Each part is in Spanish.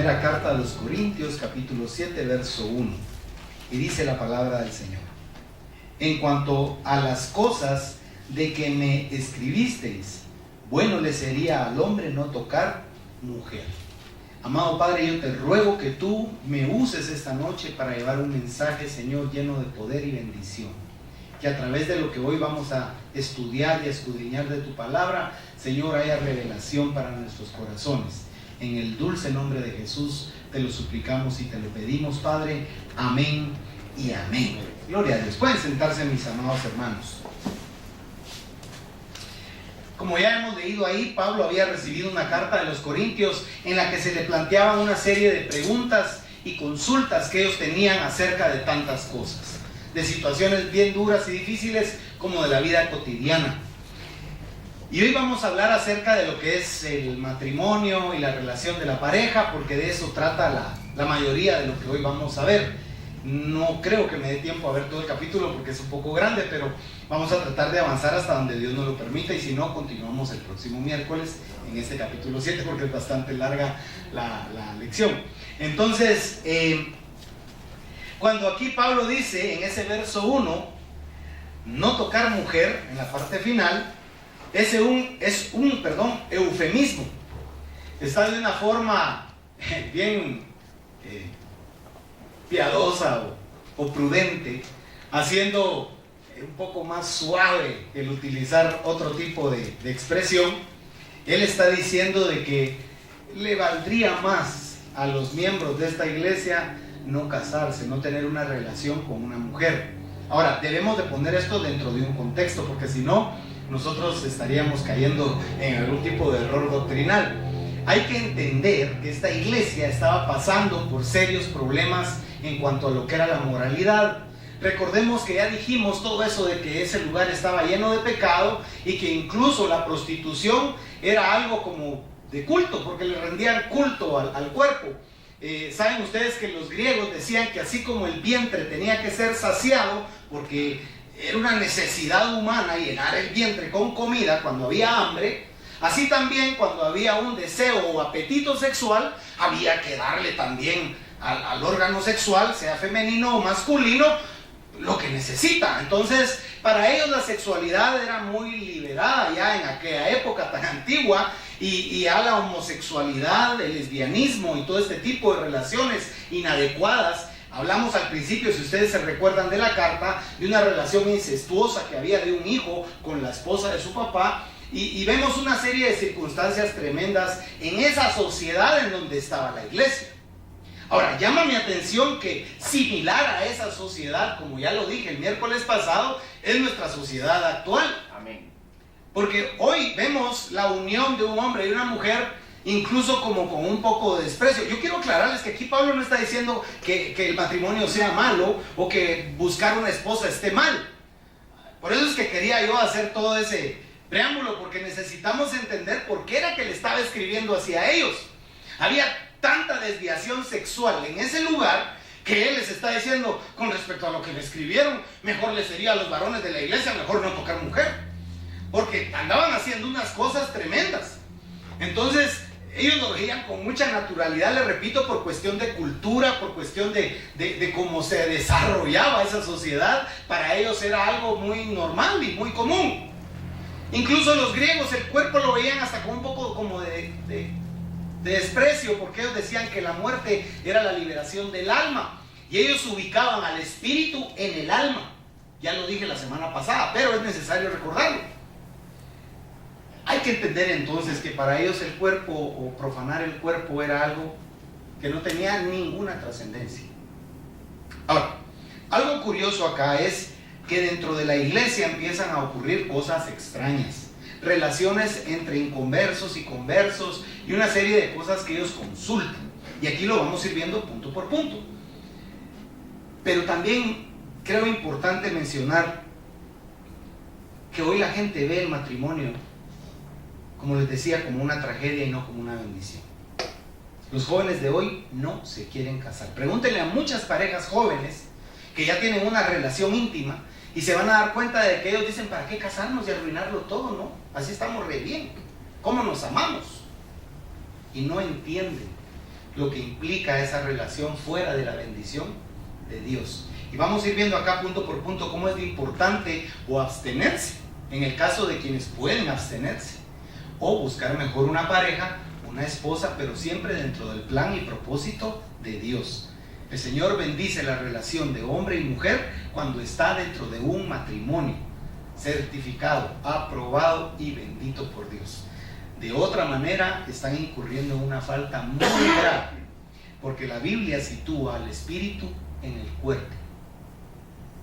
Primera carta a los Corintios, capítulo 7, verso 1. Y dice la palabra del Señor: en cuanto a las cosas de que me escribisteis, bueno le sería al hombre no tocar mujer. Amado Padre, yo te ruego que tú me uses esta noche para llevar un mensaje, Señor, lleno de poder y bendición. Que a través de lo que hoy vamos a estudiar y a escudriñar de tu palabra, Señor, haya revelación para nuestros corazones. En el dulce nombre de Jesús te lo suplicamos y te lo pedimos, Padre. Amén y amén. Gloria a Dios. Pueden sentarse, mis amados hermanos. Como ya hemos leído ahí, Pablo había recibido una carta de los Corintios en la que se le planteaban una serie de preguntas y consultas que ellos tenían acerca de tantas cosas, de situaciones bien duras y difíciles como de la vida cotidiana. Y hoy vamos a hablar acerca de lo que es el matrimonio y la relación de la pareja, porque de eso trata la mayoría de lo que hoy vamos a ver. No creo que me dé tiempo a ver todo el capítulo porque es un poco grande, pero vamos a tratar de avanzar hasta donde Dios nos lo permita, y si no, continuamos el próximo miércoles en este capítulo 7 porque es bastante larga la lección. Entonces, cuando aquí Pablo dice en ese verso 1, no tocar mujer, en la parte final, es un eufemismo. Está de una forma bien piadosa o prudente, haciendo un poco más suave el utilizar otro tipo de expresión. Él está diciendo de que le valdría más a los miembros de esta iglesia no casarse, no tener una relación con una mujer. Ahora, debemos de poner esto dentro de un contexto, porque si no, nosotros estaríamos cayendo en algún tipo de error doctrinal. Hay que entender que esta iglesia estaba pasando por serios problemas en cuanto a lo que era la moralidad. Recordemos que ya dijimos todo eso de que ese lugar estaba lleno de pecado y que incluso la prostitución era algo como de culto, porque le rendían culto al cuerpo. Saben ustedes que los griegos decían que así como el vientre tenía que ser saciado, porque era una necesidad humana llenar el vientre con comida cuando había hambre, así también cuando había un deseo o apetito sexual, había que darle también al órgano sexual, sea femenino o masculino, lo que necesita. Entonces, para ellos la sexualidad era muy liberada ya en aquella época tan antigua, y a la homosexualidad, el lesbianismo y todo este tipo de relaciones inadecuadas. Hablamos al principio, si ustedes se recuerdan de la carta, de una relación incestuosa que había de un hijo con la esposa de su papá, y vemos una serie de circunstancias tremendas en esa sociedad en donde estaba la iglesia. Ahora, llama mi atención que similar a esa sociedad, como ya lo dije el miércoles pasado, es nuestra sociedad actual. Amén. Porque hoy vemos la unión de un hombre y una mujer incluso como con un poco de desprecio. Yo quiero aclararles que aquí Pablo no está diciendo que el matrimonio sea malo o que buscar una esposa esté mal. Por eso es que quería yo hacer todo ese preámbulo, porque necesitamos entender por qué era que le estaba escribiendo hacia ellos. Había tanta desviación sexual en ese lugar que él les está diciendo, con respecto a lo que me escribieron, mejor les sería a los varones de la iglesia mejor no tocar mujer, porque andaban haciendo unas cosas tremendas. Entonces ellos lo veían con mucha naturalidad, le repito, por cuestión de cultura, por cuestión de cómo se desarrollaba esa sociedad. Para ellos era algo muy normal y muy común. Incluso los griegos el cuerpo lo veían hasta con un poco como de desprecio, porque ellos decían que la muerte era la liberación del alma, y ellos ubicaban al espíritu en el alma. Ya lo dije la semana pasada, pero es necesario recordarlo. Hay que entender entonces que para ellos el cuerpo, o profanar el cuerpo, era algo que no tenía ninguna trascendencia. Ahora, algo curioso acá es que dentro de la iglesia empiezan a ocurrir cosas extrañas, relaciones entre inconversos y conversos, y una serie de cosas que ellos consultan, y aquí lo vamos a ir viendo punto por punto. Pero también creo importante mencionar que hoy la gente ve el matrimonio, como les decía, como una tragedia y no como una bendición. Los jóvenes de hoy no se quieren casar. Pregúntenle a muchas parejas jóvenes que ya tienen una relación íntima y se van a dar cuenta de que ellos dicen, ¿para qué casarnos y arruinarlo todo? No, así estamos re bien. ¿Cómo nos amamos? Y no entienden lo que implica esa relación fuera de la bendición de Dios. Y vamos a ir viendo acá punto por punto cómo es de importante o abstenerse, en el caso de quienes pueden abstenerse, o buscar mejor una pareja, una esposa, pero siempre dentro del plan y propósito de Dios. El Señor bendice la relación de hombre y mujer cuando está dentro de un matrimonio certificado, aprobado y bendito por Dios. De otra manera están incurriendo en una falta muy grave, porque la Biblia sitúa al espíritu en el cuerpo.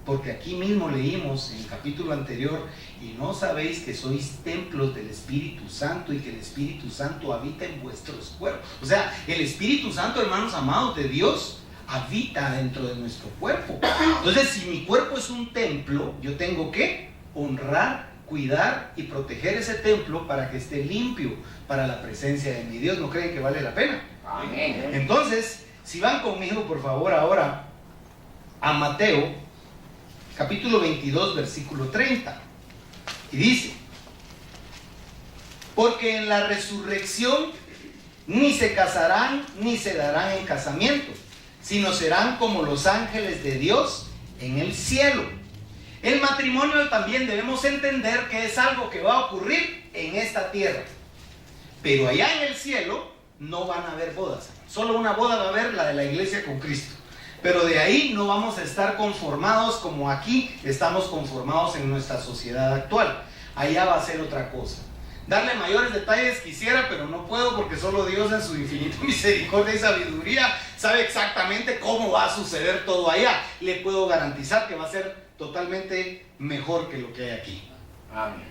Porque aquí mismo leímos en el capítulo anterior: y no sabéis que sois templos del Espíritu Santo y que el Espíritu Santo habita en vuestros cuerpos. O sea, el Espíritu Santo, hermanos amados de Dios, habita dentro de nuestro cuerpo. Entonces, si mi cuerpo es un templo, yo tengo que honrar, cuidar y proteger ese templo para que esté limpio para la presencia de mi Dios. ¿No creen que vale la pena? Amén. Entonces, si van conmigo por favor ahora a Mateo capítulo 22 versículo 30, y dice: porque en la resurrección ni se casarán ni se darán en casamiento, sino serán como los ángeles de Dios en el cielo. El matrimonio también debemos entender que es algo que va a ocurrir en esta tierra, pero allá en el cielo no van a haber bodas. Solo una boda va a haber, la de la iglesia con Cristo. Pero de ahí no vamos a estar conformados como aquí estamos conformados en nuestra sociedad actual. Allá va a ser otra cosa. Darle mayores detalles quisiera, pero no puedo, porque solo Dios en su infinita misericordia y sabiduría sabe exactamente cómo va a suceder todo allá. Le puedo garantizar que va a ser totalmente mejor que lo que hay aquí. Amén.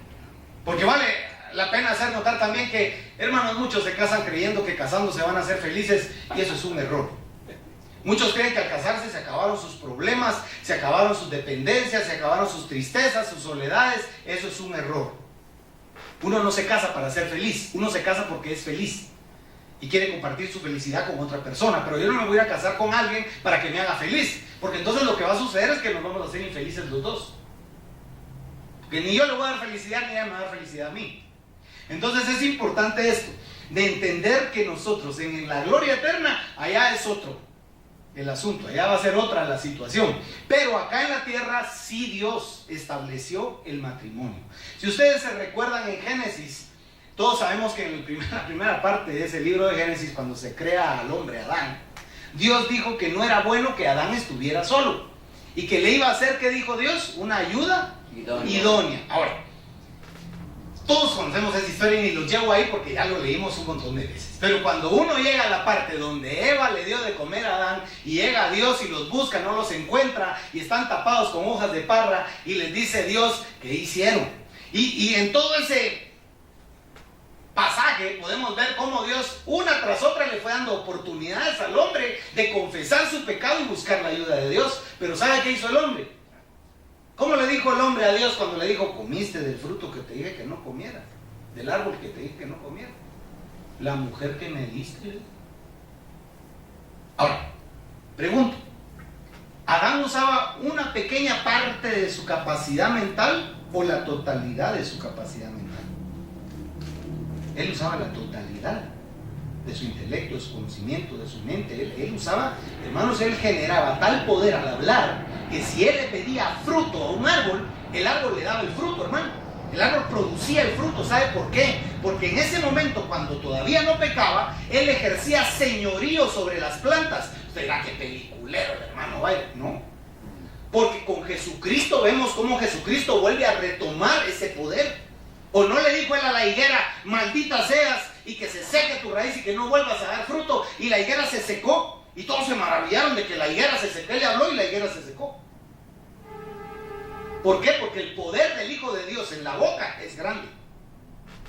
Porque vale la pena hacer notar también que, hermanos, muchos se casan creyendo que casándose van a ser felices, y eso es un error. Muchos creen que al casarse se acabaron sus problemas, se acabaron sus dependencias, se acabaron sus tristezas, sus soledades. Eso es un error. Uno no se casa para ser feliz, uno se casa porque es feliz y quiere compartir su felicidad con otra persona. Pero yo no me voy a casar con alguien para que me haga feliz, porque entonces lo que va a suceder es que nos vamos a hacer infelices los dos. Porque ni yo le voy a dar felicidad, ni ella me va a dar felicidad a mí. Entonces es importante esto, de entender que nosotros en la gloria eterna, allá es otro el asunto, allá va a ser otra la situación. Pero acá en la tierra sí Dios estableció el matrimonio. Si ustedes se recuerdan en Génesis, todos sabemos que en la primera parte de ese libro de Génesis, cuando se crea al hombre Adán, Dios dijo que no era bueno que Adán estuviera solo, y que le iba a hacer, ¿qué dijo Dios? Una ayuda idónea. Ahora, todos conocemos esa historia y ni los llevo ahí porque ya lo leímos un montón de veces. Pero cuando uno llega a la parte donde Eva le dio de comer a Adán, y llega a Dios y los busca, no los encuentra, y están tapados con hojas de parra, y les dice Dios, ¿qué hicieron? Y en todo ese pasaje podemos ver cómo Dios una tras otra le fue dando oportunidades al hombre de confesar su pecado y buscar la ayuda de Dios. Pero ¿sabe qué hizo el hombre? ¿Cómo le dijo el hombre a Dios cuando le dijo: comiste del fruto que te dije que no comieras, del árbol que te dije que no comieras? La mujer que me diste. Ahora, pregunto, ¿Adán usaba una pequeña parte de su capacidad mental o la totalidad de su capacidad mental? Él usaba la totalidad de su intelecto, de su conocimiento, de su mente. Él usaba, hermanos, él generaba tal poder al hablar, que si él le pedía fruto a un árbol, el árbol le daba el fruto, hermano. El árbol producía el fruto. ¿Sabe por qué? Porque en ese momento, cuando todavía no pecaba, él ejercía señorío sobre las plantas. Usted dirá: qué peliculero el hermano, vaya. No, porque con Jesucristo vemos cómo Jesucristo vuelve a retomar ese poder. ¿O no le dijo él a la higuera: maldita seas, y que se seque tu raíz y que no vuelvas a dar fruto? Y la higuera se secó, y todos se maravillaron de que la higuera se secó. Él le habló y la higuera se secó. ¿Por qué? Porque el poder del Hijo de Dios en la boca es grande.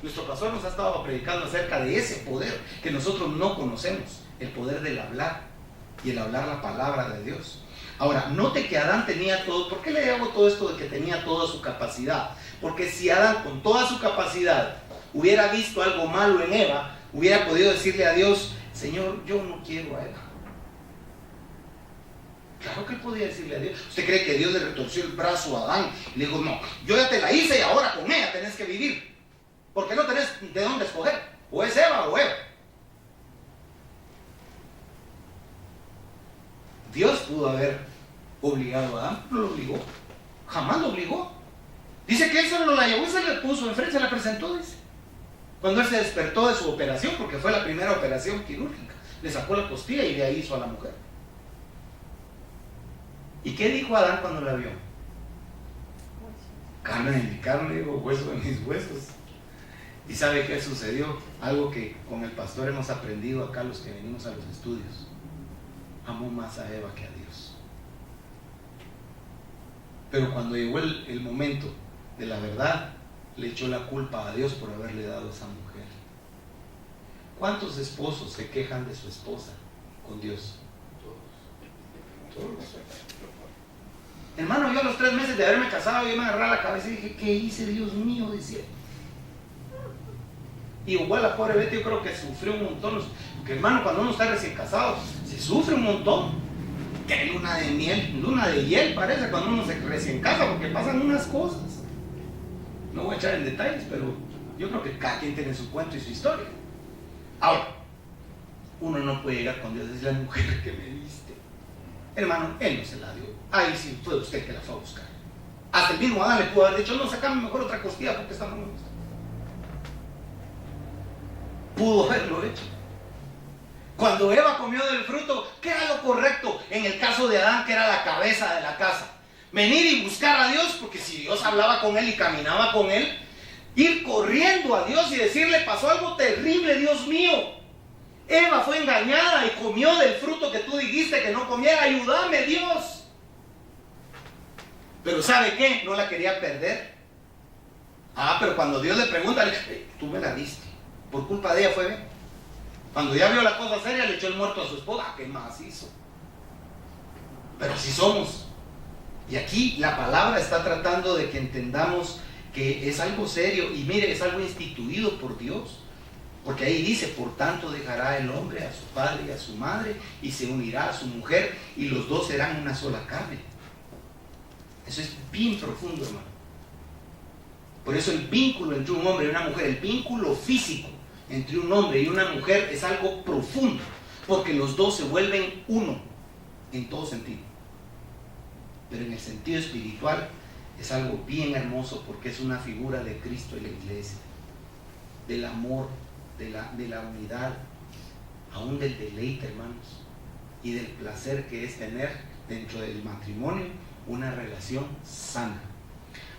Nuestro pastor nos ha estado predicando acerca de ese poder que nosotros no conocemos, el poder del hablar, y el hablar la palabra de Dios. Ahora, note que Adán tenía todo. ¿Por qué le hago todo esto de que tenía toda su capacidad? Porque si Adán, con toda su capacidad, hubiera visto algo malo en Eva, hubiera podido decirle a Dios: Señor, yo no quiero a Eva. Claro que él podía decirle a Dios. ¿Usted cree que Dios le retorció el brazo a Adán y le dijo: no, yo ya te la hice y ahora con ella tenés que vivir, porque no tenés de dónde escoger? O es Eva o Eva. Dios pudo haber obligado a Adán, no lo obligó, jamás lo obligó. Dice que él solo la llevó y se le puso enfrente, se la presentó, dice. Cuando él se despertó de su operación, porque fue la primera operación quirúrgica, le sacó la costilla y de ahí hizo a la mujer. ¿Y qué dijo Adán cuando la vio? Carne de mi carne, hueso de mis huesos. ¿Y sabe qué sucedió? Algo que con el pastor hemos aprendido acá los que venimos a los estudios. Amó más a Eva que a Dios. Pero cuando llegó el momento de la verdad, le echó la culpa a Dios por haberle dado a esa mujer. ¿Cuántos esposos se quejan de su esposa con Dios? Todos. Hermano, yo a los 3 meses de haberme casado, yo me agarré la cabeza y dije, ¿qué hice, Dios mío? Decía. Y igual la pobre Betty, yo creo que sufrió un montón. Porque hermano, cuando uno está recién casado, se sufre un montón. Que luna de miel, luna de hiel parece cuando uno se recién casa, porque pasan unas cosas. No voy a echar en detalles, pero yo creo que cada quien tiene su cuento y su historia. Ahora, uno no puede llegar con Dios y decirle, la mujer que me diste, hermano, él no se la dio. Ahí sí fue usted que la fue a buscar. Hasta el mismo Adán le pudo haber dicho, no, sacame mejor otra costilla porque esta no me gusta. Pudo haberlo hecho. Cuando Eva comió del fruto, ¿qué era lo correcto? En el caso de Adán, que era la cabeza de la casa, venir y buscar a Dios, porque si Dios hablaba con él y caminaba con él, ir corriendo a Dios y decirle, pasó algo terrible, Dios mío. Eva fue engañada y comió del fruto que tú dijiste que no comiera, ayúdame, Dios. Pero ¿sabe qué? No la quería perder. Pero cuando Dios le pregunta, le dice, tú me la diste. Por culpa de ella fue. Cuando ya vio la cosa seria, le echó el muerto a su esposa. ¿Qué más hizo? Pero así somos. Y aquí la palabra está tratando de que entendamos que es algo serio. Y mire, es algo instituido por Dios. Porque ahí dice, por tanto dejará el hombre a su padre y a su madre y se unirá a su mujer y los dos serán una sola carne. Eso es bien profundo, hermano. Por eso el vínculo entre un hombre y una mujer, el vínculo físico entre un hombre y una mujer es algo profundo, porque los dos se vuelven uno en todo sentido. Pero en el sentido espiritual es algo bien hermoso, porque es una figura de Cristo y la iglesia, del amor, de la unidad, aún del deleite, hermanos, y del placer que es tener dentro del matrimonio una relación sana.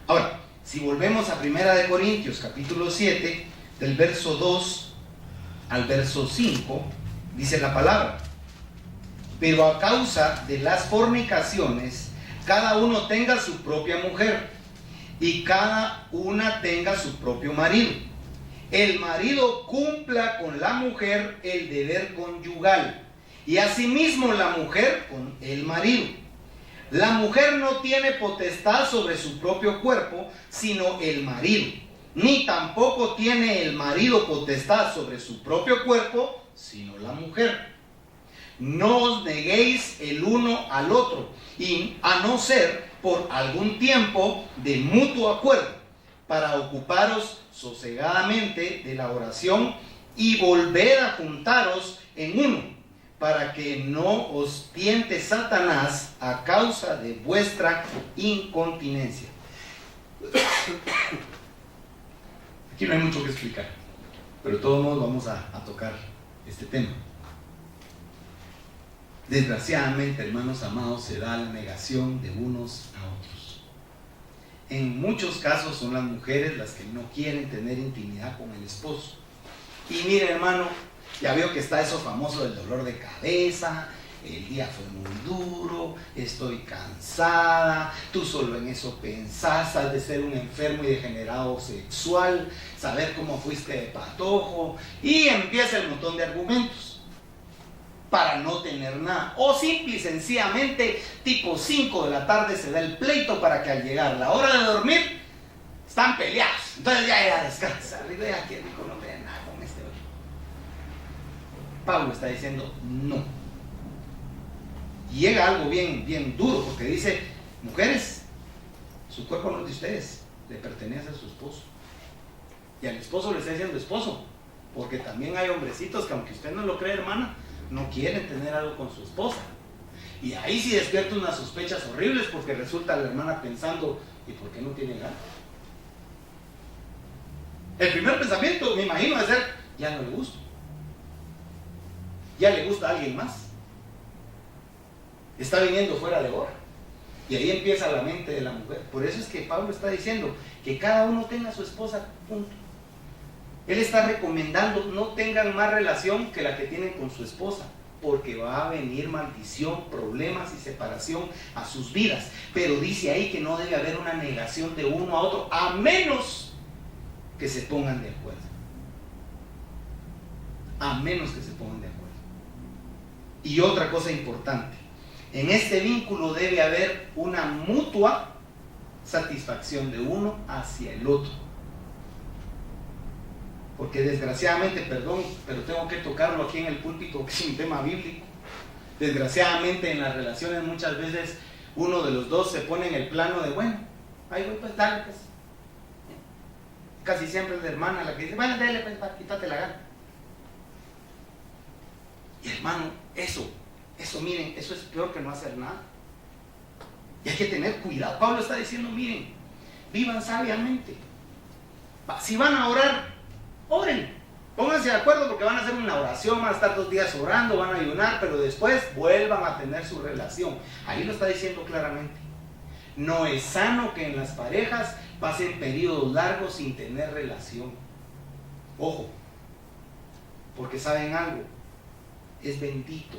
Ahora, si volvemos a 1 Corintios capítulo 7, del verso 2 al verso 5, dice la palabra: pero a causa de las fornicaciones, cada uno tenga su propia mujer, y cada una tenga su propio marido. El marido cumpla con la mujer el deber conyugal, y asimismo la mujer con el marido. La mujer no tiene potestad sobre su propio cuerpo, sino el marido, ni tampoco tiene el marido potestad sobre su propio cuerpo, sino la mujer. No os neguéis el uno al otro, y a no ser por algún tiempo de mutuo acuerdo, para ocuparos sosegadamente de la oración y volver a juntaros en uno, para que no os tiente Satanás a causa de vuestra incontinencia. Aquí no hay mucho que explicar, pero de todos modos vamos a tocar este tema. Desgraciadamente, hermanos amados, se da la negación de unos a otros. En muchos casos son las mujeres las que no quieren tener intimidad con el esposo. Y mire, hermano, ya veo que está eso famoso del dolor de cabeza, el día fue muy duro, estoy cansada, tú solo en eso pensás, has de ser un enfermo y degenerado sexual, saber cómo fuiste de patojo, y empieza el montón de argumentos para no tener nada. O simple y sencillamente, tipo 5 de la tarde se da el pleito para que al llegar la hora de dormir, están peleados. Entonces ya descansa, arriba ya que rico, no tiene nada con este otro. Pablo está diciendo no. Y llega algo bien duro, porque dice: mujeres, su cuerpo no es de ustedes, le pertenece a su esposo. Y al esposo le está diciendo esposo, porque también hay hombrecitos que, aunque usted no lo cree, hermana, no quieren tener algo con su esposa. Y ahí sí despierta unas sospechas horribles, porque resulta la hermana pensando, ¿y por qué no tiene ganas? El primer pensamiento, me imagino, es ser, ya no le gusta. Ya le gusta a alguien más. Está viniendo fuera de hora. Y ahí empieza la mente de la mujer. Por eso es que Pablo está diciendo que cada uno tenga a su esposa, punto. Él está recomendando, no tengan más relación que la que tienen con su esposa, porque va a venir maldición, problemas y separación a sus vidas. Pero dice ahí que no debe haber una negación de uno a otro, a menos que se pongan de acuerdo. A menos que se pongan de acuerdo. Y otra cosa importante, en este vínculo debe haber una mutua satisfacción de uno hacia el otro. Porque desgraciadamente, perdón, pero tengo que tocarlo aquí en el púlpito, que es un tema bíblico. Desgraciadamente en las relaciones muchas veces uno de los dos se pone en el plano de, bueno, ahí voy, pues dale, pues. Casi siempre es la hermana la que dice, bueno, dale, pues, quítate la gana. Y hermano, eso miren, eso es peor que no hacer nada. Y hay que tener cuidado. Pablo está diciendo, miren, vivan sabiamente. Si van a orar, oren, pónganse de acuerdo, porque van a hacer una oración, van a estar 2 días orando, van a ayunar, pero después vuelvan a tener su relación. Ahí lo está diciendo claramente. No es sano que en las parejas pasen periodos largos sin tener relación. Ojo, porque saben algo, es bendito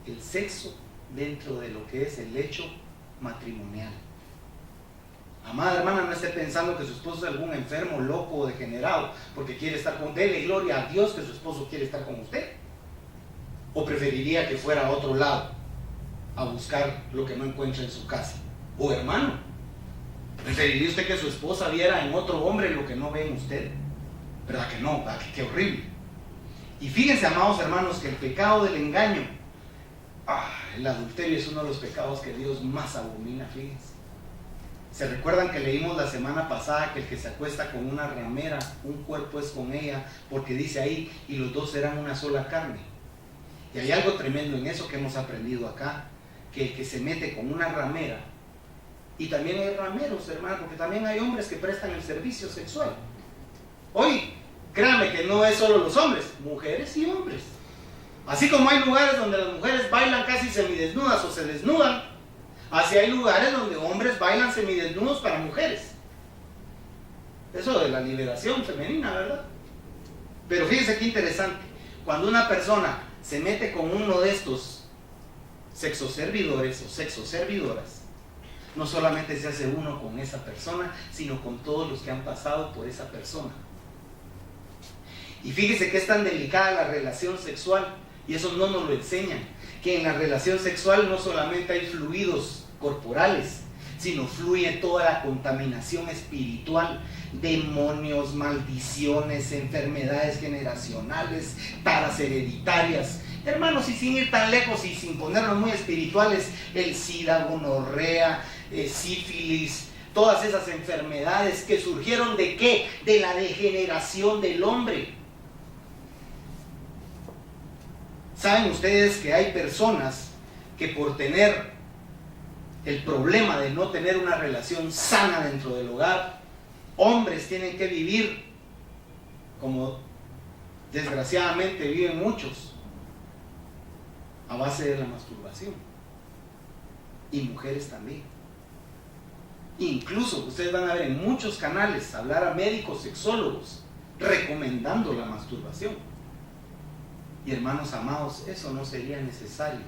el sexo dentro de lo que es el hecho matrimonial. Amada hermana, no esté pensando que su esposo es algún enfermo, loco o degenerado porque quiere estar con usted. Dele gloria a Dios que su esposo quiere estar con usted. ¿O preferiría que fuera a otro lado a buscar lo que no encuentra en su casa? O hermano, ¿preferiría usted que su esposa viera en otro hombre lo que no ve en usted? ¿Verdad que no? ¿Verdad que qué horrible? Y fíjense, amados hermanos, que el pecado del engaño, el adulterio es uno de los pecados que Dios más abomina, fíjense. ¿Se recuerdan que leímos la semana pasada que el que se acuesta con una ramera, un cuerpo es con ella? Porque dice ahí, y los dos serán una sola carne. Y hay algo tremendo en eso que hemos aprendido acá, que el que se mete con una ramera, y también hay rameros, hermano, porque también hay hombres que prestan el servicio sexual. Hoy, créanme que no es solo los hombres, mujeres y hombres. Así como hay lugares donde las mujeres bailan casi semidesnudas o se desnudan, así hay lugares donde hombres bailan semidesnudos para mujeres. Eso de la liberación femenina, ¿verdad? Pero fíjense qué interesante. Cuando una persona se mete con uno de estos sexoservidores o sexoservidoras, no solamente se hace uno con esa persona, sino con todos los que han pasado por esa persona. Y fíjese que es tan delicada la relación sexual, y eso no nos lo enseñan, que en la relación sexual no solamente hay fluidos corporales, sino fluye toda la contaminación espiritual, demonios, maldiciones, enfermedades generacionales, taras hereditarias. Hermanos, y sin ir tan lejos y sin ponernos muy espirituales, el SIDA, gonorrea, sífilis, todas esas enfermedades que surgieron ¿de qué? De la degeneración del hombre. ¿Saben ustedes que hay personas que por tener el problema de no tener una relación sana dentro del hogar, hombres tienen que vivir como desgraciadamente viven muchos, a base de la masturbación? Y mujeres también. Incluso ustedes van a ver en muchos canales hablar a médicos sexólogos recomendando la masturbación. Y hermanos amados, eso no sería necesario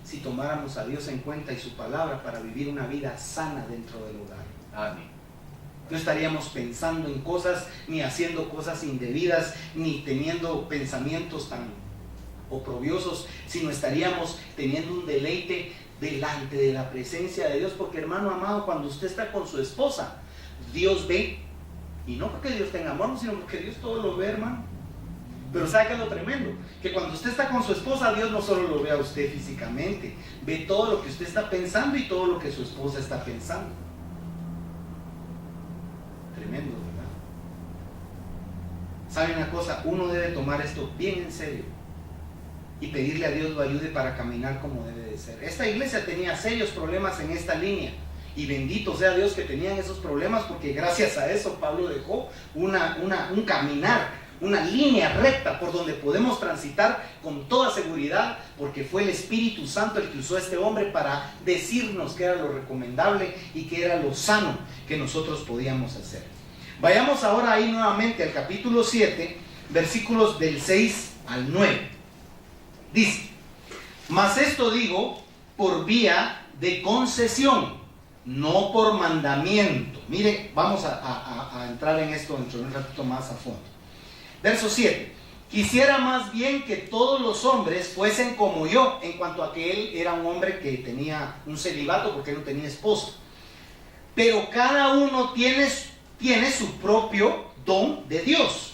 si tomáramos a Dios en cuenta y su palabra para vivir una vida sana dentro del hogar. Amén. No estaríamos pensando en cosas, ni haciendo cosas indebidas, ni teniendo pensamientos tan oprobiosos, sino estaríamos teniendo un deleite delante de la presencia de Dios. Porque hermano amado, cuando usted está con su esposa, Dios ve, y no porque Dios tenga amor, sino porque Dios todo lo ve, hermano. Pero ¿sabe qué es lo tremendo? Que cuando usted está con su esposa, Dios no solo lo ve a usted físicamente, ve todo lo que usted está pensando y todo lo que su esposa está pensando. Tremendo, ¿verdad? ¿Sabe una cosa? Uno debe tomar esto bien en serio. y pedirle a Dios lo ayude para caminar como debe de ser. Esta iglesia tenía serios problemas en esta línea, y bendito sea Dios que tenían esos problemas, porque gracias a eso Pablo dejó un caminar, una línea recta por donde podemos transitar con toda seguridad, porque fue el Espíritu Santo el que usó a este hombre para decirnos qué era lo recomendable y qué era lo sano que nosotros podíamos hacer. Vayamos ahora ahí nuevamente al capítulo 7, versículos del 6 al 9. Dice: mas esto digo por vía de concesión, no por mandamiento. Mire, vamos a entrar en esto dentro de un ratito más a fondo. Verso 7: quisiera más bien que todos los hombres fuesen como yo, en cuanto a que él era un hombre que tenía un celibato porque él no tenía esposa. Pero cada uno tiene su propio don de Dios.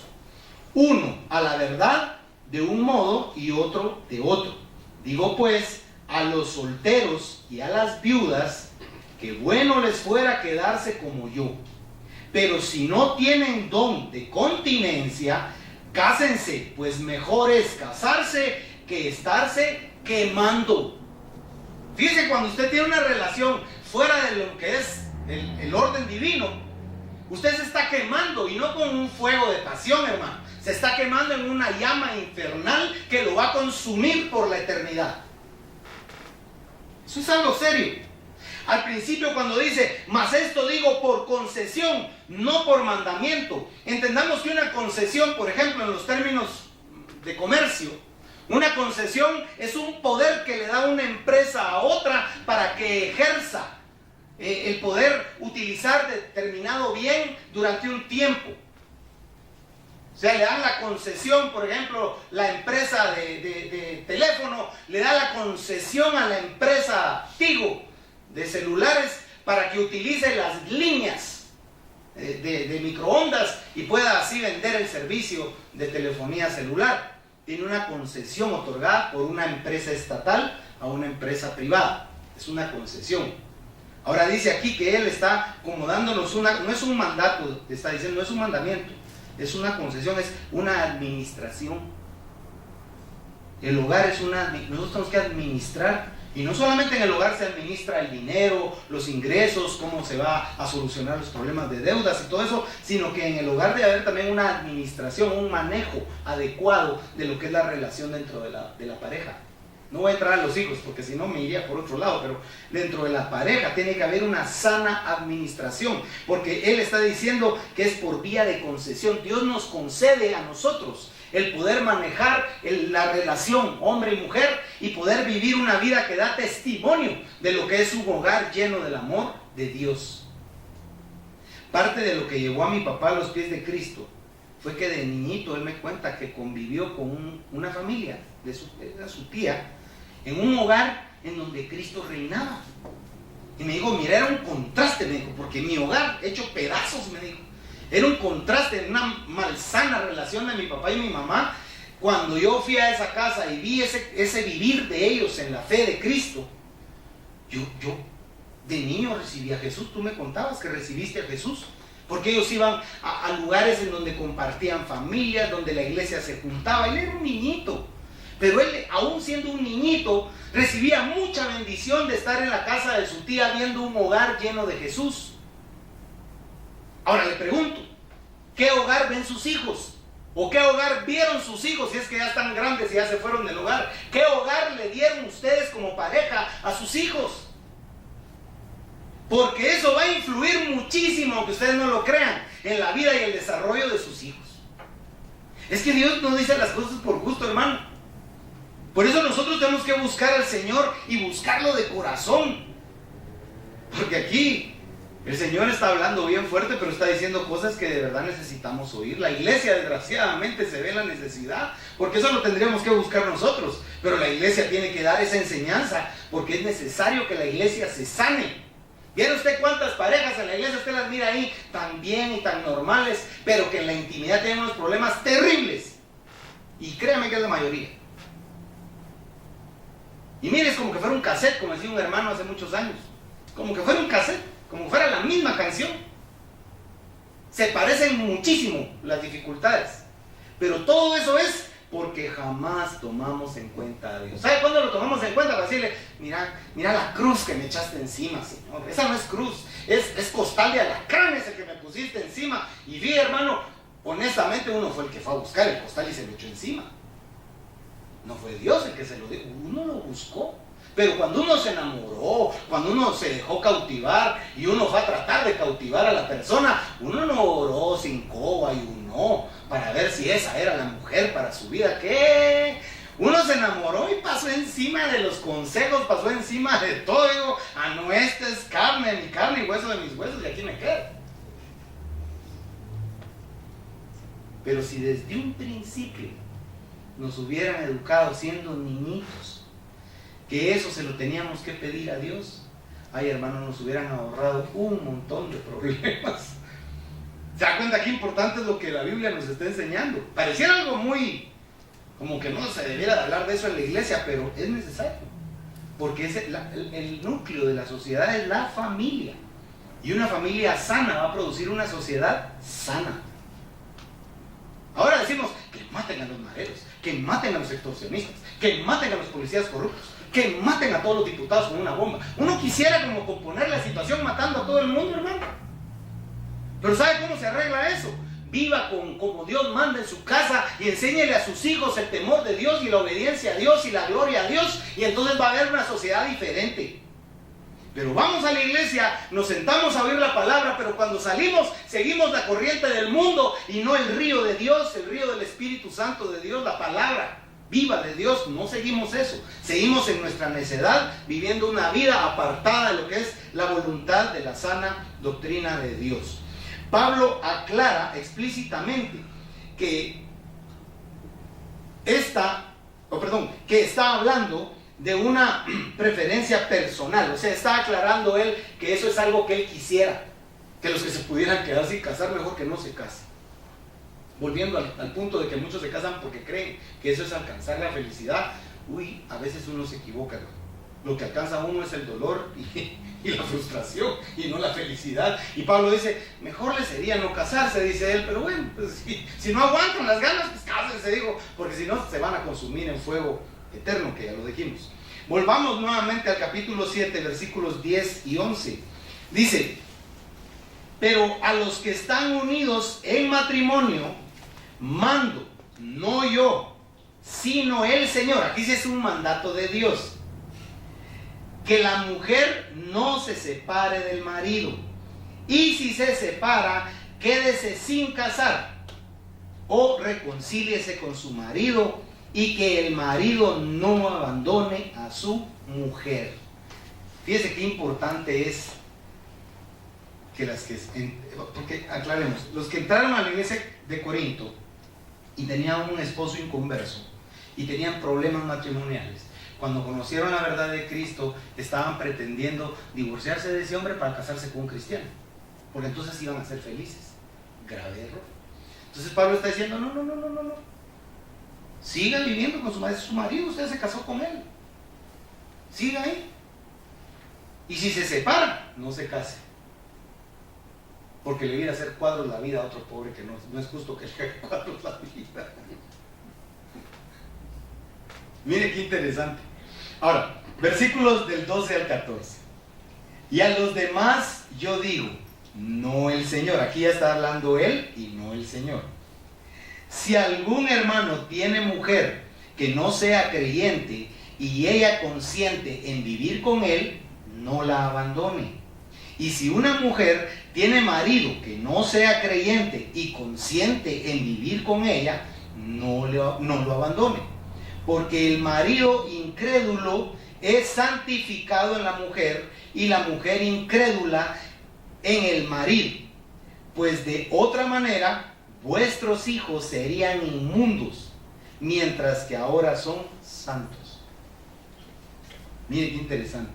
Uno a la verdad de un modo y otro de otro. Digo pues a los solteros y a las viudas que bueno les fuera quedarse como yo. Pero si no tienen don de continencia, cásense, pues mejor es casarse que estarse quemando. Fíjense, cuando usted tiene una relación fuera de lo que es el orden divino, usted se está quemando, y no con un fuego de pasión, hermano. Se está quemando en una llama infernal que lo va a consumir por la eternidad. Eso es algo serio. Al principio, cuando dice, mas esto digo por concesión, no por mandamiento. Entendamos que una concesión, por ejemplo, en los términos de comercio, una concesión es un poder que le da una empresa a otra para que ejerza el poder utilizar determinado bien durante un tiempo. O sea, le dan la concesión, por ejemplo, la empresa de teléfono le da la concesión a la empresa Tigo de celulares para que utilice las líneas de microondas y pueda así vender el servicio de telefonía celular. Tiene una concesión otorgada por una empresa estatal a una empresa privada. Es una concesión. Ahora dice aquí que él está como dándonos no es un mandato, está diciendo, no es un mandamiento, es una concesión, es una administración. El hogar es nosotros tenemos que administrar, y no solamente en el hogar se administra el dinero, los ingresos, cómo se va a solucionar los problemas de deudas y todo eso, sino que en el hogar debe haber también una administración, un manejo adecuado de lo que es la relación dentro de la pareja. No voy a entrar a los hijos porque si no me iría por otro lado, pero dentro de la pareja tiene que haber una sana administración, porque él está diciendo que es por vía de concesión. Dios nos concede a nosotros el poder manejar la relación hombre y mujer y poder vivir una vida que da testimonio de lo que es un hogar lleno del amor de Dios. Parte de lo que llevó a mi papá a los pies de Cristo fue que de niñito él me cuenta que convivió con una familia de su tía en un hogar en donde Cristo reinaba. Y me dijo, mira, era un contraste, me dijo, porque mi hogar hecho pedazos, me dijo, era un contraste, una malsana relación de mi papá y mi mamá. Cuando yo fui a esa casa y vi ese vivir de ellos en la fe de Cristo, yo de niño recibí a Jesús. Tú me contabas que recibiste a Jesús, porque ellos iban a lugares en donde compartían familias, donde la iglesia se juntaba. Él era un niñito, pero él, aún siendo un niñito, recibía mucha bendición de estar en la casa de su tía viendo un hogar lleno de Jesús. Ahora le pregunto, ¿qué hogar ven sus hijos? ¿O qué hogar vieron sus hijos si es que ya están grandes y ya se fueron del hogar? ¿Qué hogar le dieron ustedes como pareja a sus hijos? Porque eso va a influir muchísimo, aunque ustedes no lo crean, en la vida y el desarrollo de sus hijos. Es que Dios no dice las cosas por gusto, hermano. Por eso nosotros tenemos que buscar al Señor y buscarlo de corazón. Porque aquí el Señor está hablando bien fuerte, pero está diciendo cosas que de verdad necesitamos oír. La iglesia, desgraciadamente, se ve la necesidad, porque eso lo tendríamos que buscar nosotros. Pero la iglesia tiene que dar esa enseñanza, porque es necesario que la iglesia se sane. ¿Vieron usted cuántas parejas en la iglesia usted las mira ahí tan bien y tan normales, pero que en la intimidad tienen unos problemas terribles? Y créame que es la mayoría. Y mire, es como que fuera un cassette, como decía un hermano hace muchos años. Como que fuera un cassette, como fuera la misma canción. Se parecen muchísimo las dificultades, pero todo eso es porque jamás tomamos en cuenta a Dios. ¿Sabe cuándo lo tomamos en cuenta? Para decirle, mira la cruz que me echaste encima, Señor. Esa no es cruz, es costal de alacrán ese que me pusiste encima. Y vi, hermano, honestamente uno fue el que fue a buscar el costal y se lo echó encima. No fue Dios el que se lo dio, uno lo buscó. Pero cuando uno se enamoró, cuando uno se dejó cautivar y uno fue a tratar de cautivar a la persona, uno no oró sin coba y uno para ver si esa era la mujer para su vida. ¿Qué? Uno se enamoró y pasó encima de los consejos, pasó encima de todo. Digo, no, esta es carne de mi carne y hueso de mis huesos y aquí me quedo. Pero si desde un principio nos hubieran educado siendo niñitos, que eso se lo teníamos que pedir a Dios, ay, hermano, nos hubieran ahorrado un montón de problemas. ¿Se da cuenta qué importante es lo que la Biblia nos está enseñando? Pareciera algo muy, como que no se debiera de hablar de eso en la iglesia, pero es necesario, porque el núcleo de la sociedad es la familia, y una familia sana va a producir una sociedad sana. Ahora decimos que maten a los mareros, que maten a los extorsionistas, que maten a los policías corruptos, que maten a todos los diputados con una bomba. Uno quisiera como componer la situación matando a todo el mundo, hermano. Pero ¿sabe cómo se arregla eso? Viva como Dios manda en su casa y enséñele a sus hijos el temor de Dios y la obediencia a Dios y la gloria a Dios, y entonces va a haber una sociedad diferente. Pero vamos a la iglesia, nos sentamos a oír la palabra, pero cuando salimos seguimos la corriente del mundo y no el río de Dios, el río del Espíritu Santo de Dios, la palabra viva de Dios. No seguimos eso, seguimos en nuestra necedad, viviendo una vida apartada de lo que es la voluntad de la sana doctrina de Dios. Pablo aclara explícitamente que está hablando de una preferencia personal, o sea, está aclarando él que eso es algo que él quisiera, que los que se pudieran quedar sin casar, mejor que no se casen. Volviendo al punto de que muchos se casan porque creen que eso es alcanzar la felicidad. Uy, a veces uno se equivoca, ¿no? Lo que alcanza uno es el dolor y la frustración y no la felicidad. Y Pablo dice, mejor le sería no casarse, dice él, pero bueno, pues, si no aguantan las ganas, pues cásense, digo, porque si no se van a consumir en fuego eterno, que ya lo dijimos. Volvamos nuevamente al capítulo 7, versículos 10 y 11. Dice, pero a los que están unidos en matrimonio, mando, no yo, sino el Señor. Aquí sí es un mandato de Dios, que la mujer no se separe del marido, y si se separa, quédese sin casar, o reconcíliese con su marido, y que el marido no abandone a su mujer. Fíjese qué importante es que porque aclaremos, los que entraron a la iglesia de Corinto y tenían un esposo inconverso y tenían problemas matrimoniales, cuando conocieron la verdad de Cristo, estaban pretendiendo divorciarse de ese hombre para casarse con un cristiano, porque entonces iban a ser felices. Grave error. Entonces Pablo está diciendo, no. Siga viviendo con su marido, usted se casó con él. Siga ahí. Y si se separa, no se case, porque le viene a hacer cuadros la vida a otro pobre que no es justo que le haga cuadros la vida. Mire qué interesante. Ahora, versículos del 12 al 14. Y a los demás yo digo, no el Señor. Aquí ya está hablando él y no el Señor. Si algún hermano tiene mujer que no sea creyente y ella consiente en vivir con él, no la abandone. Y si una mujer tiene marido que no sea creyente y consiente en vivir con ella, no lo abandone. Porque el marido incrédulo es santificado en la mujer y la mujer incrédula en el marido. Pues de otra manera, vuestros hijos serían inmundos, mientras que ahora son santos. Mire qué interesante.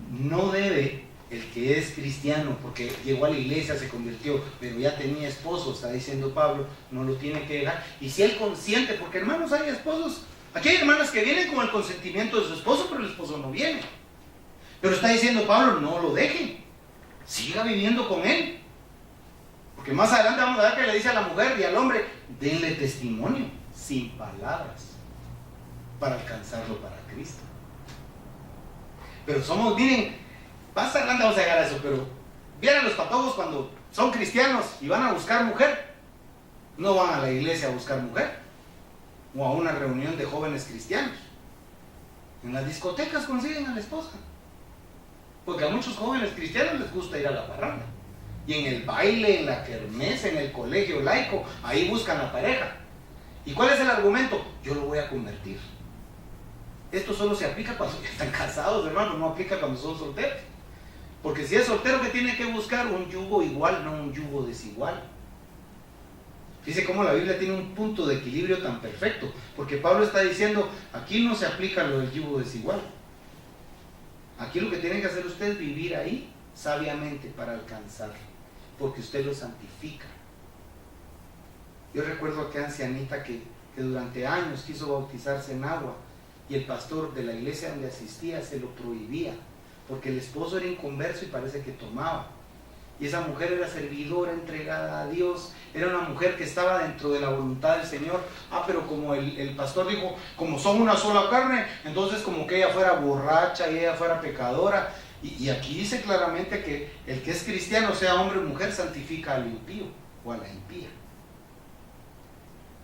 No debe el que es cristiano, porque llegó a la iglesia, se convirtió, pero ya tenía esposo, está diciendo Pablo, no lo tiene que dejar. Y si él consiente, porque hermanos, hay esposos, aquí hay hermanas que vienen con el consentimiento de su esposo, pero el esposo no viene. Pero está diciendo Pablo, no lo dejen, siga viviendo con él. Porque más adelante vamos a ver que le dice a la mujer y al hombre, denle testimonio, sin palabras para alcanzarlo para Cristo. Pero somos, miren, más adelante vamos a llegar a eso, pero vieran los patojos cuando son cristianos y van a buscar mujer, no van a la iglesia a buscar mujer o a una reunión de jóvenes cristianos. En las discotecas consiguen a la esposa, porque a muchos jóvenes cristianos les gusta ir a la parranda, y en el baile, en la kermés, en el colegio laico, ahí buscan la pareja. ¿Y cuál es el argumento? Yo lo voy a convertir. Esto solo se aplica cuando ya están casados, hermano, no aplica cuando son solteros. Porque si es soltero, que tiene que buscar un yugo igual, no un yugo desigual. Fíjese cómo la Biblia tiene un punto de equilibrio tan perfecto, porque Pablo está diciendo, aquí no se aplica lo del yugo desigual. Aquí lo que tiene que hacer usted es vivir ahí sabiamente para alcanzarlo, porque usted lo santifica. Yo recuerdo a aquella ancianita que durante años quiso bautizarse en agua, y el pastor de la iglesia donde asistía se lo prohibía, porque el esposo era inconverso y parece que tomaba. Y esa mujer era servidora, entregada a Dios, era una mujer que estaba dentro de la voluntad del Señor. Pero como el pastor dijo, como son una sola carne, entonces como que ella fuera borracha y ella fuera pecadora. Y aquí dice claramente que el que es cristiano, sea hombre o mujer, santifica al impío o a la impía.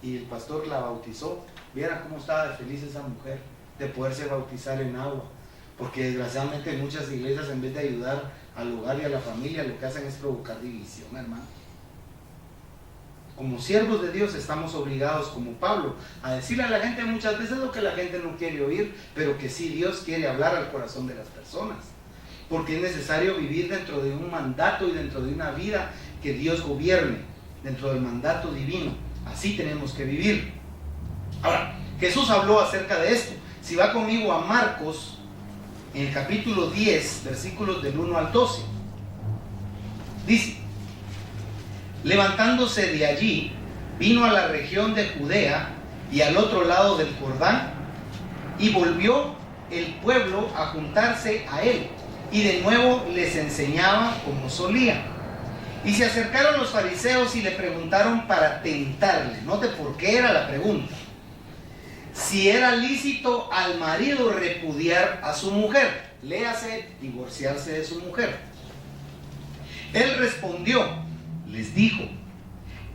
Y el pastor la bautizó. Vieran cómo estaba de feliz esa mujer de poderse bautizar en agua, porque desgraciadamente en muchas iglesias, en vez de ayudar al hogar y a la familia, lo que hacen es provocar división, hermano. Como siervos de Dios estamos obligados, como Pablo, a decirle a la gente muchas veces lo que la gente no quiere oír, pero que sí Dios quiere hablar al corazón de las personas, porque es necesario vivir dentro de un mandato y dentro de una vida que Dios gobierne, dentro del mandato divino. Así tenemos que vivir. Ahora, Jesús habló acerca de esto. Si va conmigo a Marcos, en el capítulo 10, versículos del 1 al 12, dice: levantándose de allí, vino a la región de Judea y al otro lado del Jordán, y volvió el pueblo a juntarse a él, y de nuevo les enseñaba como solía. Y se acercaron los fariseos y le preguntaron para tentarle. Note por qué era la pregunta: si era lícito al marido repudiar a su mujer, léase, divorciarse de su mujer. Él respondió, les dijo: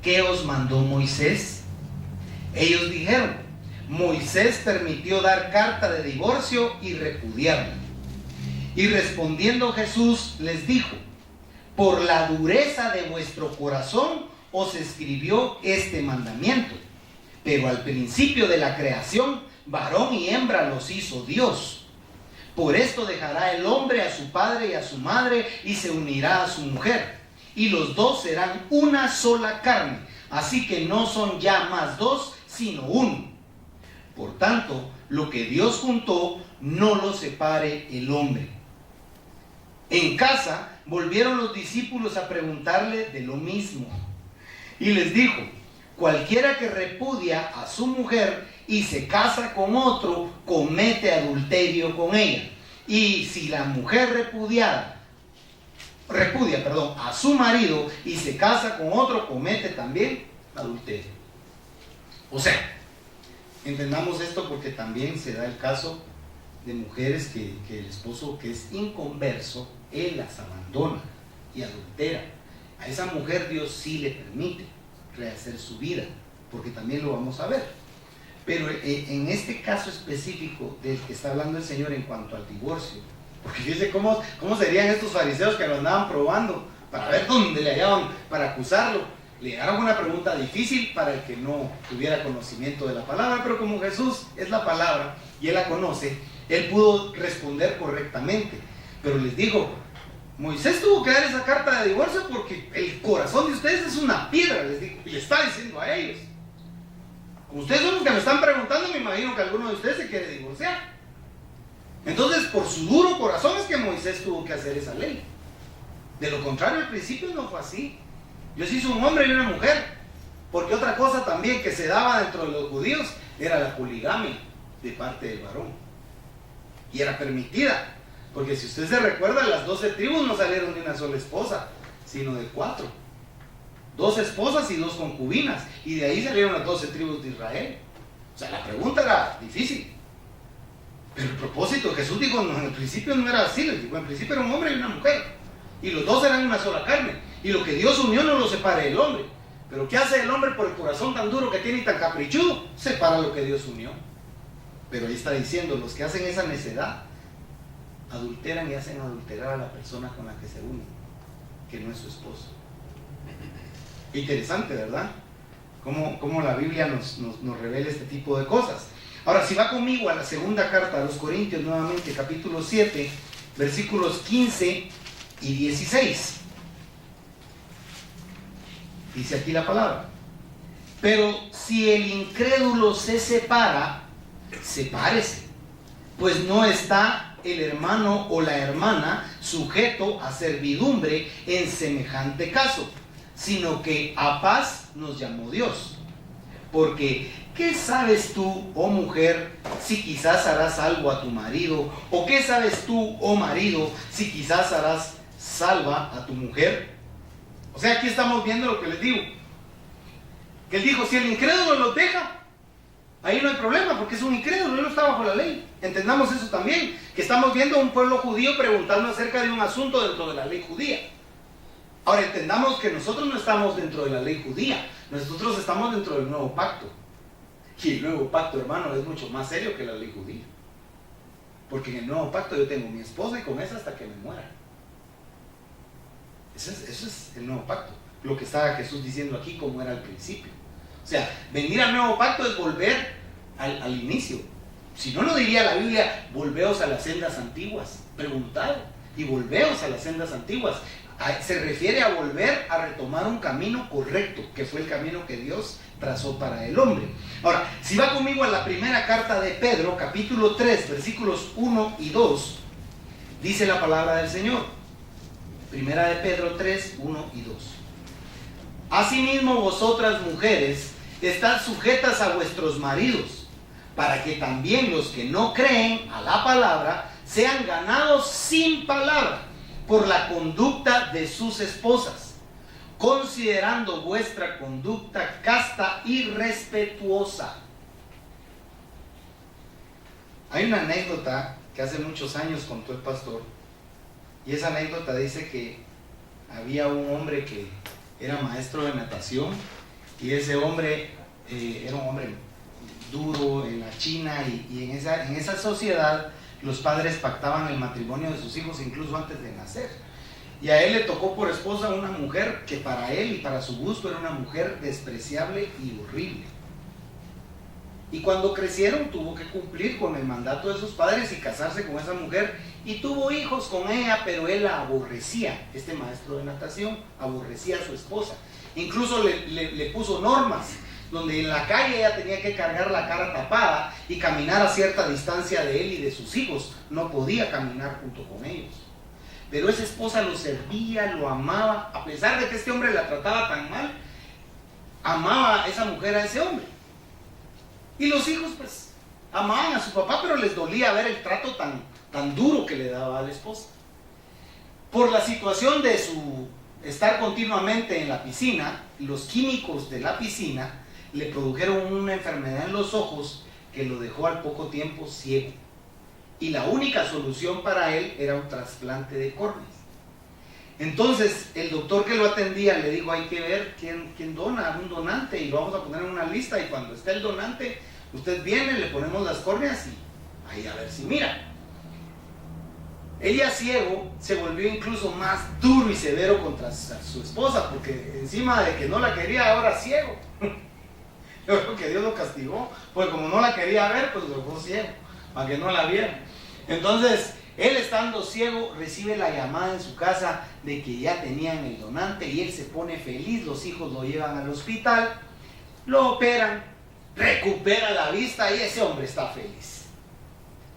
¿qué os mandó Moisés? Ellos dijeron: Moisés permitió dar carta de divorcio y repudiarla. Y respondiendo Jesús les dijo: por la dureza de vuestro corazón os escribió este mandamiento. Pero al principio de la creación, varón y hembra los hizo Dios. Por esto dejará el hombre a su padre y a su madre, y se unirá a su mujer, y los dos serán una sola carne. Así que no son ya más dos, sino uno. Por tanto, lo que Dios juntó, no lo separe el hombre. En casa volvieron los discípulos a preguntarle de lo mismo. Y les dijo: cualquiera que repudia a su mujer y se casa con otro, comete adulterio con ella. Y si la mujer repudia a su marido y se casa con otro, comete también adulterio. O sea, entendamos esto, porque también se da el caso de mujeres que el esposo, que es inconverso, él las abandona y adultera. A esa mujer Dios sí le permite rehacer su vida, porque también lo vamos a ver. Pero en este caso específico del que está hablando el Señor en cuanto al divorcio, porque fíjense cómo serían estos fariseos que lo andaban probando para ver dónde le hallaban para acusarlo. Le hagan una pregunta difícil para el que no tuviera conocimiento de la palabra, pero como Jesús es la palabra y él la conoce, él pudo responder correctamente. Pero les digo, Moisés tuvo que dar esa carta de divorcio porque el corazón de ustedes es una piedra, les digo, y le está diciendo a ellos. Como ustedes son los que me están preguntando, me imagino que alguno de ustedes se quiere divorciar. Entonces, por su duro corazón es que Moisés tuvo que hacer esa ley. De lo contrario, al principio no fue así. Dios hizo un hombre y una mujer, porque otra cosa también que se daba dentro de los judíos era la poligamia de parte del varón, y era permitida, porque si usted se recuerda, las 12 tribus no salieron de una sola esposa, sino de 4, 2 esposas y 2 concubinas, y de ahí salieron las 12 tribus de Israel. O sea, la pregunta era difícil. Pero el propósito, Jesús dijo, no, en el principio no era así, les digo, en principio era un hombre y una mujer. Y los dos eran una sola carne. Y lo que Dios unió no lo separa el hombre. Pero ¿qué hace el hombre por el corazón tan duro que tiene y tan caprichudo? Separa lo que Dios unió. Pero ahí está diciendo, los que hacen esa necedad, adulteran y hacen adulterar a la persona con la que se unen, que no es su esposo. Interesante, ¿verdad? Cómo la Biblia nos revela este tipo de cosas. Ahora, si va conmigo a la segunda carta a los Corintios, nuevamente, capítulo 7, versículos 15 y 16. Dice aquí la palabra: pero si el incrédulo se separa, sepárese, pues no está el hermano o la hermana sujeto a servidumbre en semejante caso, sino que a paz nos llamó Dios. Porque ¿qué sabes tú, oh mujer, si quizás harás algo a tu marido? ¿O qué sabes tú, oh marido, si quizás harás salva a tu mujer? O sea, aquí estamos viendo lo que les digo. Que él dijo, si el incrédulo los deja, ahí no hay problema, porque es un incrédulo, él no está bajo la ley. Entendamos eso también, que estamos viendo a un pueblo judío preguntando acerca de un asunto dentro de la ley judía. Ahora entendamos que nosotros no estamos dentro de la ley judía, nosotros estamos dentro del nuevo pacto. Y el nuevo pacto, hermano, es mucho más serio que la ley judía. Porque en el nuevo pacto yo tengo mi esposa y con esa hasta que me muera. Eso es el nuevo pacto. Lo que estaba Jesús diciendo aquí como era al principio. O sea, venir al nuevo pacto es volver al inicio. Si no, no diría la Biblia, volveos a las sendas antiguas. Preguntad y volveos a las sendas antiguas. Se refiere a volver a retomar un camino correcto, que fue el camino que Dios trazó para el hombre. Ahora, si va conmigo a la primera carta de Pedro, capítulo 3, versículos 1 y 2, dice la palabra del Señor. Primera de Pedro 3, 1 y 2. Asimismo vosotras mujeres, estad sujetas a vuestros maridos, para que también los que no creen a la palabra sean ganados sin palabra por la conducta de sus esposas, considerando vuestra conducta casta y respetuosa. Hay una anécdota que hace muchos años contó el pastor, y esa anécdota dice que había un hombre que era maestro de natación, y ese hombre era un hombre duro en la China, y en esa sociedad los padres pactaban el matrimonio de sus hijos incluso antes de nacer. Y a él le tocó por esposa una mujer que para él y para su gusto era una mujer despreciable y horrible. Y cuando crecieron tuvo que cumplir con el mandato de sus padres y casarse con esa mujer, y tuvo hijos con ella, pero él la aborrecía. Este maestro de natación aborrecía a su esposa. Incluso le puso normas donde en la calle ella tenía que cargar la cara tapada y caminar a cierta distancia de él y de sus hijos. No podía caminar junto con ellos. Pero esa esposa lo servía, lo amaba, a pesar de que este hombre la trataba tan mal, amaba a esa mujer, a ese hombre. Y los hijos pues amaban a su papá, pero les dolía ver el trato tan duro que le daba a la esposa. Por la situación de su estar continuamente en la piscina, los químicos de la piscina le produjeron una enfermedad en los ojos que lo dejó al poco tiempo ciego. Y la única solución para él era un trasplante de córneas. Entonces el doctor que lo atendía le dijo, hay que ver quién dona, un donante, y lo vamos a poner en una lista, y cuando esté el donante, usted viene, le ponemos las córneas y ahí a ver si mira. Ella ciego se volvió incluso más duro y severo contra su esposa, porque encima de que no la quería, ahora ciego. Yo creo que Dios lo castigó, porque como no la quería ver, pues lo dejó ciego, para que no la viera. Entonces, él estando ciego, recibe la llamada en su casa de que ya tenían el donante, y él se pone feliz. Los hijos lo llevan al hospital, lo operan, recupera la vista y ese hombre está feliz.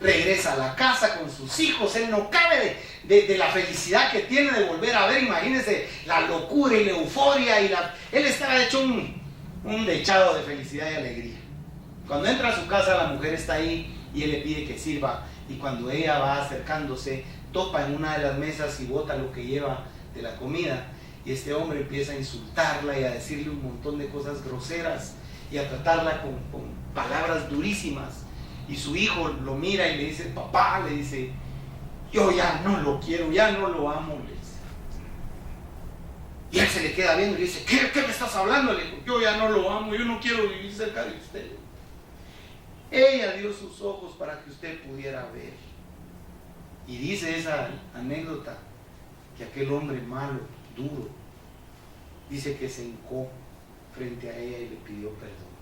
Regresa a la casa con sus hijos, él no cabe de la felicidad que tiene de volver a ver. Imagínense la locura y la euforia, él estaba hecho un dechado de felicidad y alegría. Cuando entra a su casa, la mujer está ahí y él le pide que sirva, y cuando ella va acercándose, topa en una de las mesas y bota lo que lleva de la comida, y este hombre empieza a insultarla y a decirle un montón de cosas groseras, y a tratarla con palabras durísimas. Y su hijo lo mira y le dice, papá, le dice, yo ya no lo quiero, ya no lo amo, le dice. Y él se le queda viendo y dice, ¿qué me estás hablando? Le dijo, yo ya no lo amo, yo no quiero vivir cerca de usted. Ella dio sus ojos para que usted pudiera ver. Y dice esa anécdota que aquel hombre malo, duro, dice que se hincó frente a ella y le pidió perdón.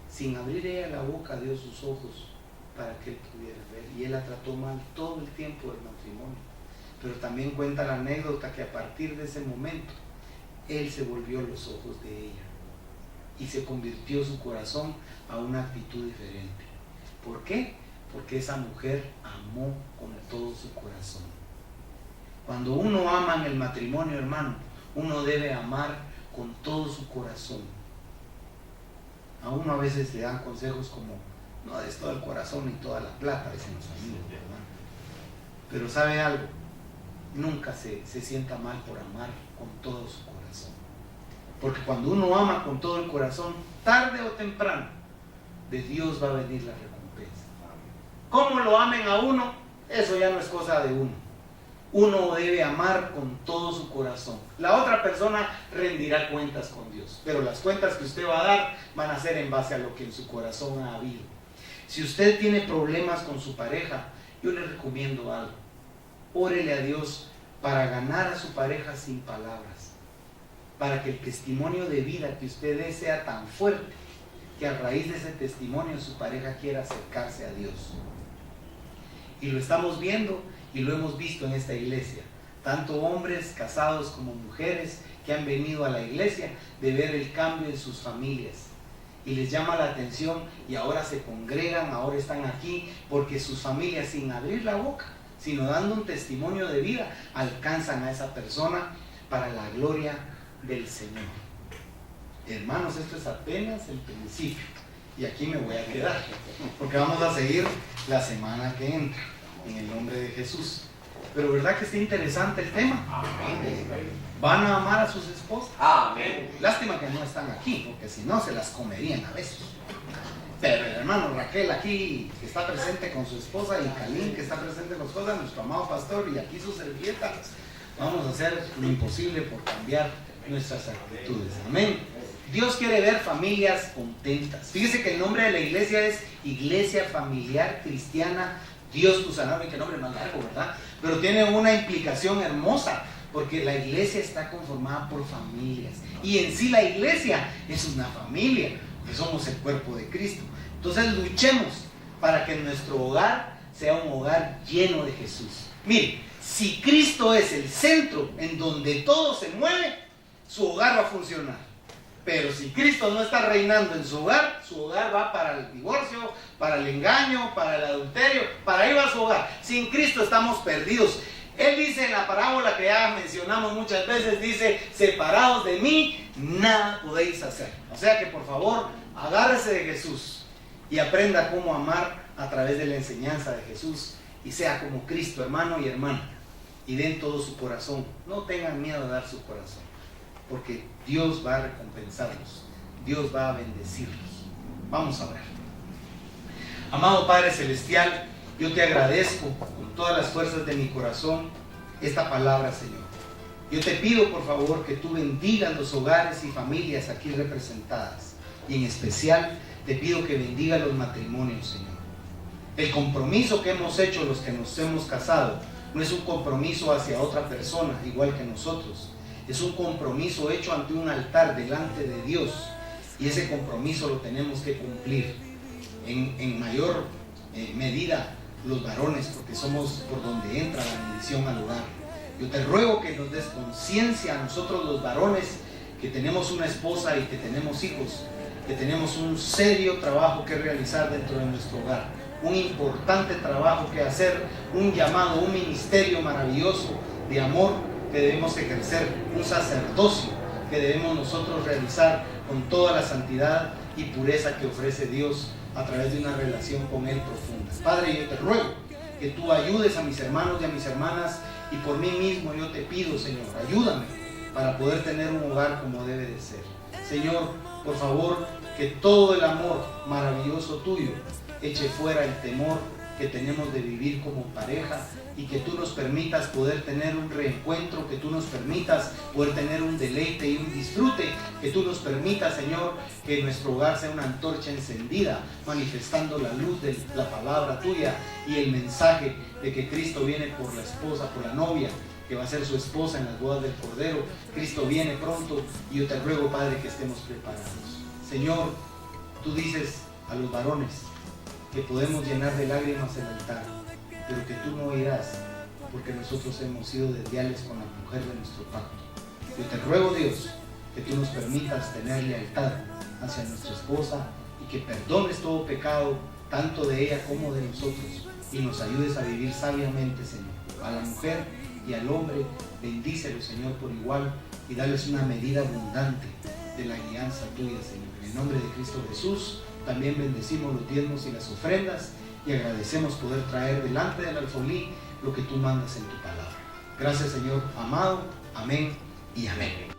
Sin abrir ella la boca, dio sus ojos para que él pudiera ver. Y él la trató mal todo el tiempo del matrimonio. Pero también cuenta la anécdota que a partir de ese momento, él se volvió los ojos de ella. Y se convirtió su corazón a una actitud diferente. ¿Por qué? Porque esa mujer amó con todo su corazón. Cuando uno ama en el matrimonio, hermano, uno debe amar con todo su corazón. A uno a veces le dan consejos como, no des todo el corazón ni toda la plata, dicen los amigos, ¿verdad? Pero ¿sabe algo? Nunca se sienta mal por amar con todo su corazón. Porque cuando uno ama con todo el corazón, tarde o temprano, de Dios va a venir la recompensa. ¿Cómo lo amen a uno? Eso ya no es cosa de uno. Uno debe amar con todo su corazón. La otra persona rendirá cuentas con Dios, pero las cuentas que usted va a dar van a ser en base a lo que en su corazón ha habido. Si usted tiene problemas con su pareja, yo le recomiendo algo. Órele a Dios para ganar a su pareja sin palabras, para que el testimonio de vida que usted dé sea tan fuerte que a raíz de ese testimonio su pareja quiera acercarse a Dios. Y lo estamos viendo y lo hemos visto en esta iglesia, tanto hombres casados como mujeres que han venido a la iglesia, de ver el cambio en sus familias. Y les llama la atención y ahora se congregan, ahora están aquí, porque sus familias, sin abrir la boca, sino dando un testimonio de vida, alcanzan a esa persona para la gloria del Señor. Hermanos, esto es apenas el principio. Y aquí me voy a quedar, porque vamos a seguir la semana que entra, en el nombre de Jesús. Pero ¿verdad que está interesante el tema? Amén. ¿Van a amar a sus esposas? Amén. Lástima que no están aquí, porque si no se las comerían a besos. Pero el hermano Raquel aquí, que está presente con su esposa, y Calín, que está presente con su esposa, nuestro amado pastor, y aquí su servilleta, vamos a hacer lo imposible por cambiar nuestras actitudes. Amén. Dios quiere ver familias contentas. Fíjese que el nombre de la iglesia es Iglesia Familiar Cristiana Dios tu Sanador. Y qué nombre más largo, ¿verdad? Pero tiene una implicación hermosa, porque la iglesia está conformada por familias. Y en sí la iglesia es una familia, que somos el cuerpo de Cristo. Entonces luchemos para que nuestro hogar sea un hogar lleno de Jesús. Mire, si Cristo es el centro en donde todo se mueve, su hogar va a funcionar. Pero si Cristo no está reinando en su hogar va para el divorcio, para el engaño, para el adulterio, para ahí va su hogar. Sin Cristo estamos perdidos. Él dice en la parábola que ya mencionamos muchas veces, dice, separados de mí, nada podéis hacer. O sea que por favor, agárrese de Jesús y aprenda cómo amar a través de la enseñanza de Jesús, y sea como Cristo, hermano y hermana, y den todo su corazón. No tengan miedo de dar su corazón, porque Dios va a recompensarlos, Dios va a bendecirlos. Vamos a orar. Amado Padre Celestial, yo te agradezco con todas las fuerzas de mi corazón esta palabra, Señor. Yo te pido, por favor, que tú bendigas los hogares y familias aquí representadas, y en especial te pido que bendiga los matrimonios, Señor. El compromiso que hemos hecho los que nos hemos casado no es un compromiso hacia otra persona igual que nosotros. Es un compromiso hecho ante un altar delante de Dios, y ese compromiso lo tenemos que cumplir en mayor medida los varones, porque somos por donde entra la bendición al hogar. Yo te ruego que nos des conciencia a nosotros los varones, que tenemos una esposa y que tenemos hijos, que tenemos un serio trabajo que realizar dentro de nuestro hogar, un importante trabajo que hacer, un llamado, un ministerio maravilloso de amor que debemos ejercer, un sacerdocio que debemos nosotros realizar con toda la santidad y pureza que ofrece Dios a través de una relación con Él profunda. Padre, yo te ruego que tú ayudes a mis hermanos y a mis hermanas, y por mí mismo yo te pido, Señor, ayúdame para poder tener un hogar como debe de ser. Señor, por favor, que todo el amor maravilloso tuyo eche fuera el temor que tenemos de vivir como pareja, y que tú nos permitas poder tener un reencuentro, que tú nos permitas poder tener un deleite y un disfrute, que tú nos permitas, Señor, que nuestro hogar sea una antorcha encendida, manifestando la luz de la palabra tuya y el mensaje de que Cristo viene por la esposa, por la novia, que va a ser su esposa en las bodas del Cordero. Cristo viene pronto y yo te ruego, Padre, que estemos preparados. Señor, tú dices a los varones que podemos llenar de lágrimas el altar, pero que tú no irás, porque nosotros hemos sido desleales con la mujer de nuestro pacto. Yo te ruego, Dios, que tú nos permitas tener lealtad hacia nuestra esposa y que perdones todo pecado, tanto de ella como de nosotros, y nos ayudes a vivir sabiamente, Señor. A la mujer y al hombre, bendícelos, Señor, por igual, y dales una medida abundante de la guianza tuya, Señor. En el nombre de Cristo Jesús, también bendecimos los diezmos y las ofrendas y agradecemos poder traer delante del alfolí lo que tú mandas en tu palabra. Gracias, Señor amado. Amén y amén.